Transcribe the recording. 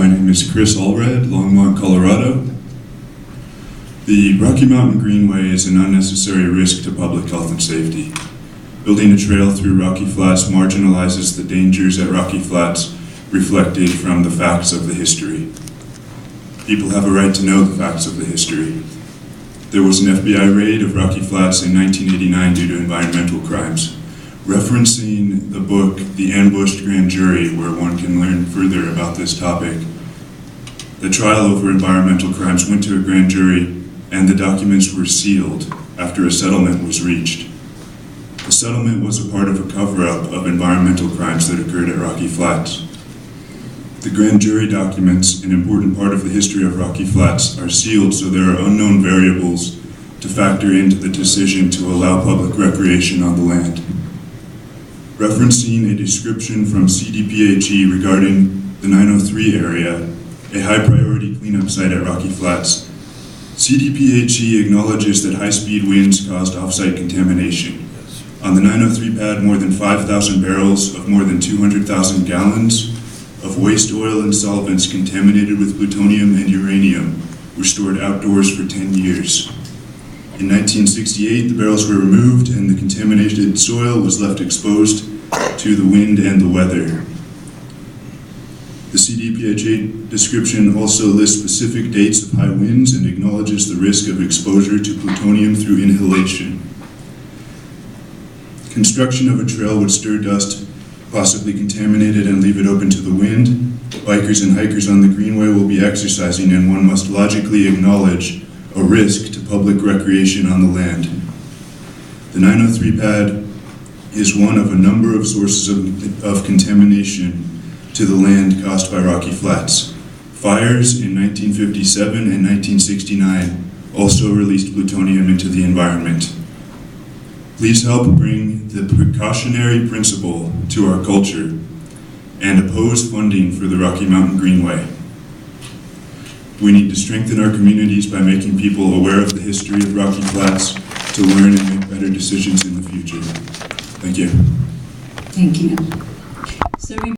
My name is Chris Allred, Longmont, Colorado. The Rocky Mountain Greenway is an unnecessary risk to public health and safety. Building a trail through Rocky Flats marginalizes the dangers at Rocky Flats reflected from the facts of the history. People have a right to know the facts of the history. There was an FBI raid of Rocky Flats in 1989 due to environmental crimes. Referencing the book, The Ambushed Grand Jury, where one can learn further about this topic, the trial over environmental crimes went to a grand jury and the documents were sealed after a settlement was reached. The settlement was a part of a cover-up of environmental crimes that occurred at Rocky Flats. The grand jury documents, an important part of the history of Rocky Flats, are sealed so there are unknown variables to factor into the decision to allow public recreation on the land. Referencing a description from CDPHE regarding the 903 area, a high-priority cleanup site at Rocky Flats, CDPHE acknowledges that high-speed winds caused off-site contamination. On the 903 pad, more than 5,000 barrels of more than 200,000 gallons of waste oil and solvents contaminated with plutonium and uranium were stored outdoors for 10 years. In 1968, the barrels were removed and the contaminated soil was left exposed to the wind and the weather. The CDPHE description also lists specific dates of high winds and acknowledges the risk of exposure to plutonium through inhalation. Construction of a trail would stir dust, possibly contaminate it, and leave it open to the wind. Bikers and hikers on the Greenway will be exercising, and one must logically acknowledge a risk to public recreation on the land. The 903 pad is one of a number of sources of contamination to the land caused by Rocky Flats. Fires in 1957 and 1969 also released plutonium into the environment. Please help bring the precautionary principle to our culture and oppose funding for the Rocky Mountain Greenway. We need to strengthen our communities by making people aware of the history of Rocky Flats to learn and make better decisions in the future. Thank you. Thank you. So